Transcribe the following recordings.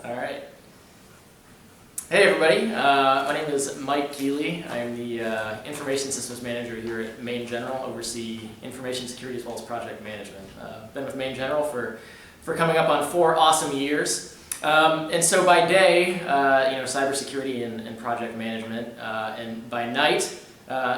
All right. Hey everybody, my name is Mike Keighley. I'm the Information Systems Manager here at MaineGeneral, oversee information security as well as project management. Been with MaineGeneral for coming up on 4 awesome years. And so by day, cybersecurity and project management, and by night,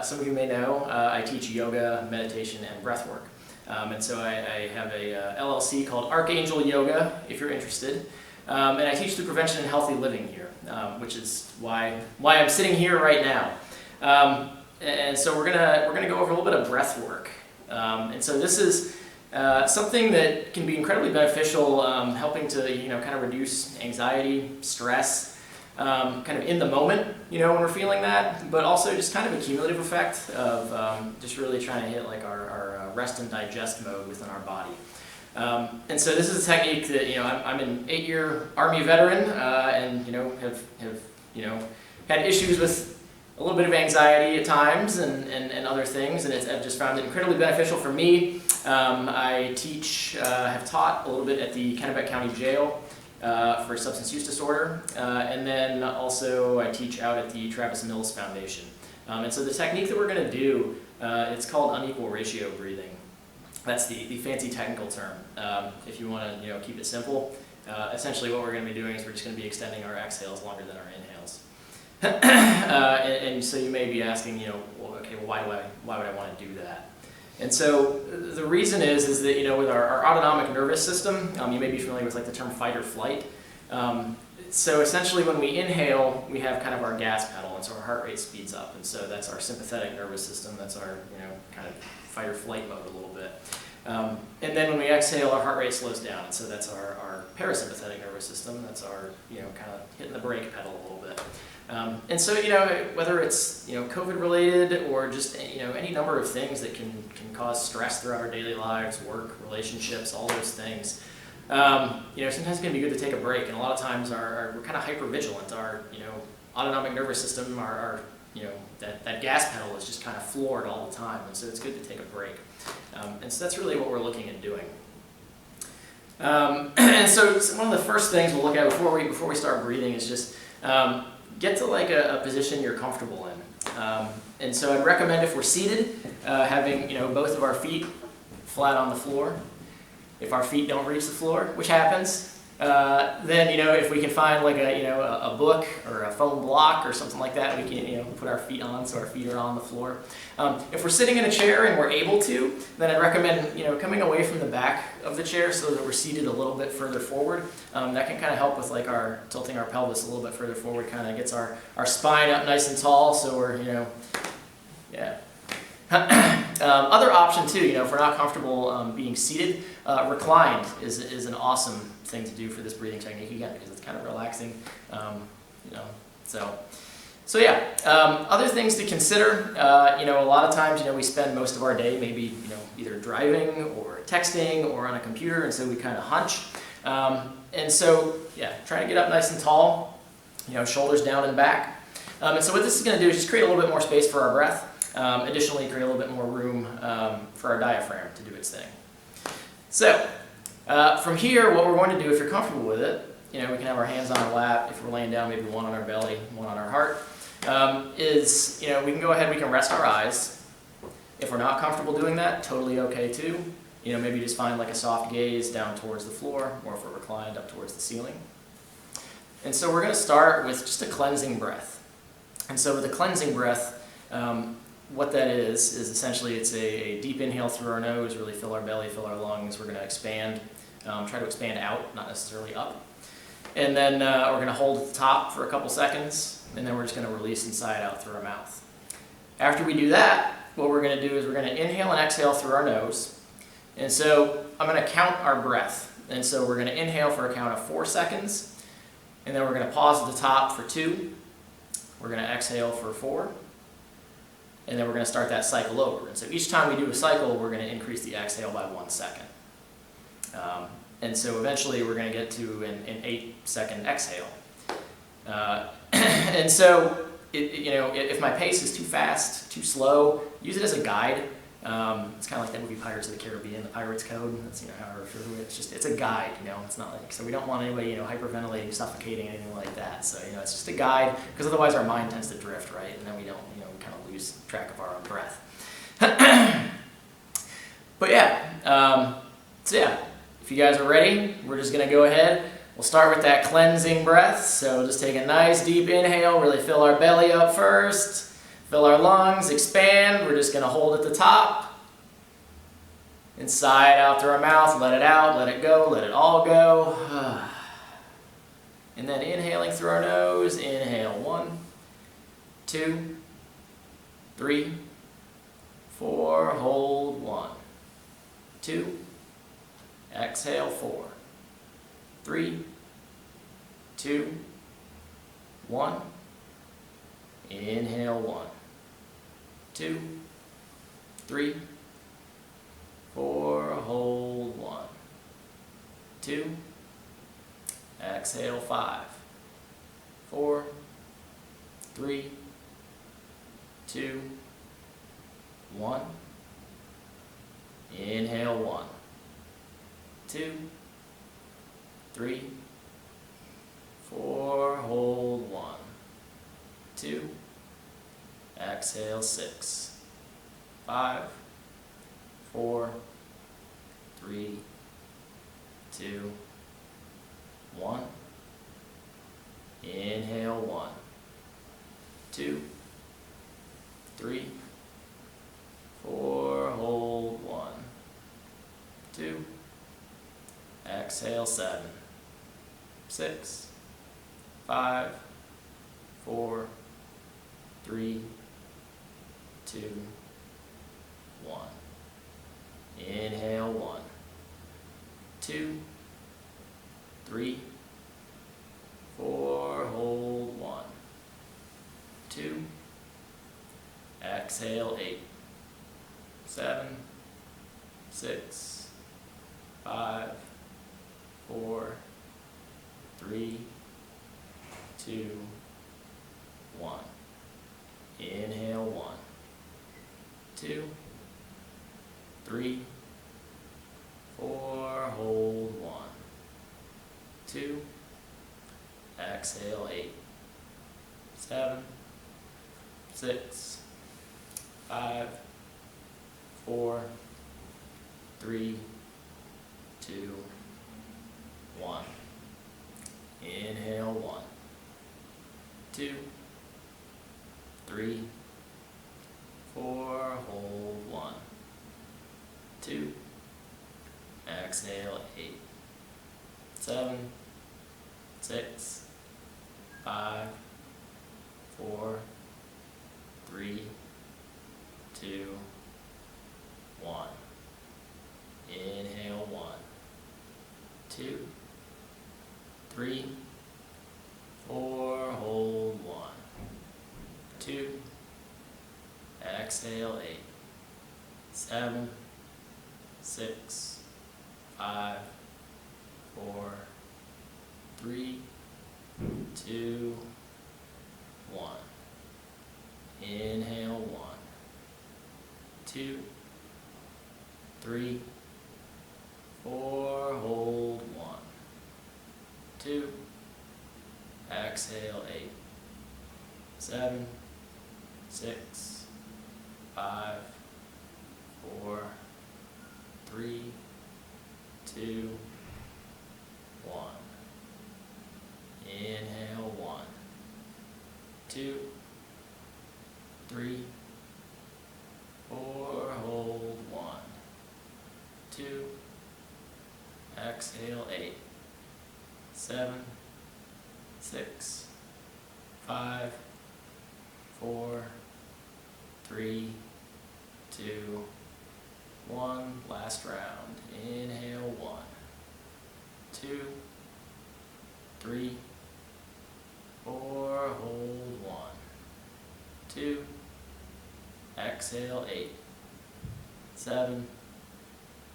some of you may know, I teach yoga, meditation, and breath work. And so I have a LLC called Archangel Yoga, if you're interested. And I teach the prevention and healthy living here, which is why I'm sitting here right now. And so we're gonna go over a little bit of breath work. And so this is something that can be incredibly beneficial, helping to kind of reduce anxiety, stress, kind of in the moment, when we're feeling that, but also just kind of a cumulative effect of just really trying to hit like our rest and digest mode within our body. And so this is a technique that, I'm an 8-year Army veteran, and, have had issues with a little bit of anxiety at times and other things, and I've just found it incredibly beneficial for me. I have taught a little bit at the Kennebec County Jail for substance use disorder, and then also I teach out at the Travis Mills Foundation. And so the technique that we're going to do, it's called unequal ratio breathing. That's the fancy technical term. If you want to keep it simple, essentially what we're going to be doing is we're just going to be extending our exhales longer than our inhales. And so you may be asking, why would I want to do that? And so the reason is that with our autonomic nervous system, you may be familiar with like the term fight or flight. So essentially when we inhale, we have kind of our gas pedal, and so our heart rate speeds up, and so that's our sympathetic nervous system. That's our kind of fight or flight mode a little bit. And then when we exhale, our heart rate slows down, and so that's our parasympathetic nervous system. That's our kind of hitting the brake pedal a little bit. And so whether it's COVID related or just any number of things that can cause stress throughout our daily lives, work, relationships, all those things. Sometimes it can be good to take a break, and a lot of times we're kind of hyper vigilant. Our autonomic nervous system, that gas pedal is just kind of floored all the time, and so it's good to take a break. And so that's really what we're looking at doing. And so one of the first things we'll look at before we start breathing is just get to like a position you're comfortable in. And so I'd recommend, if we're seated, having both of our feet flat on the floor. If our feet don't reach the floor, which happens, then if we can find like a book or a foam block or something like that, we can put our feet on, so our feet are on the floor. If we're sitting in a chair and we're able to, then I'd recommend coming away from the back of the chair so that we're seated a little bit further forward. That can kind of help with like tilting our pelvis a little bit further forward, kind of gets our spine up nice and tall, so we're yeah. Other option too, if we're not comfortable being seated, reclined is an awesome thing to do for this breathing technique, again, because it's kind of relaxing, So yeah, other things to consider, a lot of times, we spend most of our day maybe, either driving or texting or on a computer, and so we kind of hunch. And so, yeah, try to get up nice and tall, shoulders down and back. And so what this is going to do is just create a little bit more space for our breath. Additionally, create a little bit more room for our diaphragm to do its thing. So, from here, what we're going to do, if you're comfortable with it, we can have our hands on our lap. If we're laying down, maybe one on our belly, one on our heart. We can go ahead, we can rest our eyes. If we're not comfortable doing that, totally okay too. Maybe just find like a soft gaze down towards the floor, or if we're reclined, up towards the ceiling. And so we're going to start with just a cleansing breath. And so with a cleansing breath, what that is essentially it's a deep inhale through our nose, really fill our belly, fill our lungs. We're going to expand, try to expand out, not necessarily up. And then we're going to hold at the top for a couple seconds, and then we're just going to release inside out through our mouth. After we do that, what we're going to do is we're going to inhale and exhale through our nose. And so I'm going to count our breath. And so we're going to inhale for a count of 4 seconds, and then we're going to pause at the top for 2. We're going to exhale for 4. And then we're going to start that cycle over. And so each time we do a cycle, we're going to increase the exhale by 1 second. And so eventually we're going to get to an 8-second exhale. And so, if my pace is too fast, too slow, use it as a guide. It's kind of like that movie Pirates of the Caribbean, the Pirates Code. That's, how I refer to it. It's a guide, it's not like, so we don't want anybody, hyperventilating, suffocating, anything like that. So, it's just a guide, because otherwise our mind tends to drift, right? And then we don't, we kind of lose track of our own breath. But yeah, if you guys are ready, we're just going to go ahead. We'll start with that cleansing breath. So just take a nice deep inhale, really fill our belly up first. Fill our lungs, expand. We're just going to hold at the top. And sigh it out through our mouth. Let it out, let it go, let it all go. And then inhaling through our nose. Inhale, 1, 2, 3, 4. Hold, 1, 2. Exhale, 4, 3, 2, 1. Inhale, 1, 2, 3, 4. Hold, 1, 2. Exhale, 5, 4, 3, 2, 1. Inhale, 1, 2, 3, 4. Hold, 1, 2. Exhale, 6, 5, 4, 3, 2, 1. Inhale, 1, 2, 3, 4. Hold, 1, 2. Exhale, 7, 6, 5, 4, 3, 2, 1. Inhale, 1, 2, 3, 4. Hold, 1, 2. Exhale, 8, 7, 6, 5, 4, 3, 2, 1. Inhale, 1, 2, 3, 4. Hold, 1, 2. Exhale, 8, 7, 6, 5, 4, 3, 2, 1. Inhale, 1, 2, 3, 4. Hold, 1, 2. Exhale, 8, 7, 6, 5, 4, 3, 2, 1. Inhale, 1, 2, 3, 4. Hold, 1, 2. Exhale, 8, 7, 6, 5, 4, 3, 2, 1. Inhale, 1, 2, 3, 4. Hold, 1, 2. Exhale, 8, 7, 6, 5, 4, 3, 2, 1. Inhale, 1, 2, 3, 4. Hold, 1, 2. Exhale, 8, 7, 6, 5, 4, 3, 2, 1. Last round. Inhale, 1, 2, 3, 4. Hold, 1, 2. Exhale, 8, 7,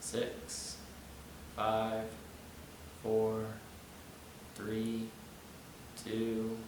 6, 5, 4, 3, 2,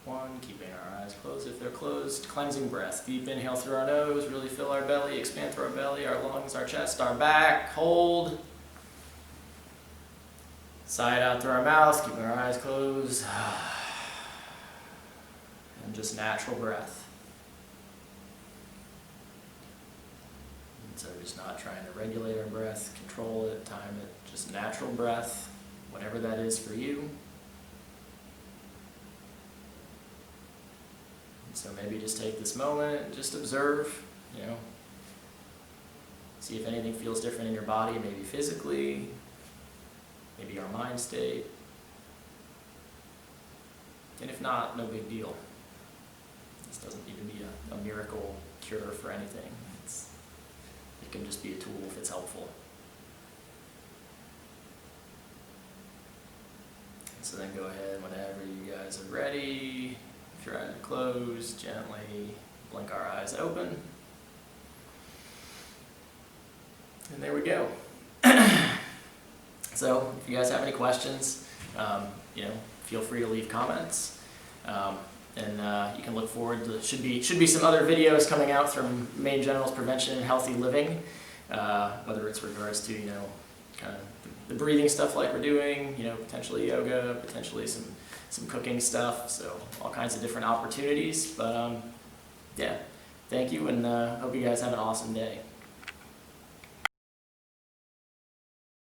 1, keeping our eyes closed if they're closed. Cleansing breath. Deep inhale through our nose, really fill our belly, expand through our belly, our lungs, our chest, our back. Hold. Sigh it out through our mouth, keeping our eyes closed. And just natural breath. And so just not trying to regulate our breath, control it, time it, just natural breath, whatever that is for you. And so maybe just take this moment and just observe, see if anything feels different in your body, maybe physically, maybe our mind state. And if not, no big deal. This doesn't need to be a miracle cure for anything. It can just be a tool if it's helpful. So then go ahead whenever you guys are ready. If your eyes are closed, gently blink our eyes open. And there we go. So if you guys have any questions, feel free to leave comments. And you can look forward to, should be some other videos coming out from MaineGeneral's Prevention and Healthy Living, whether it's regards to, kind of the breathing stuff like we're doing, potentially yoga, potentially some cooking stuff, so all kinds of different opportunities. But yeah, thank you, and hope you guys have an awesome day.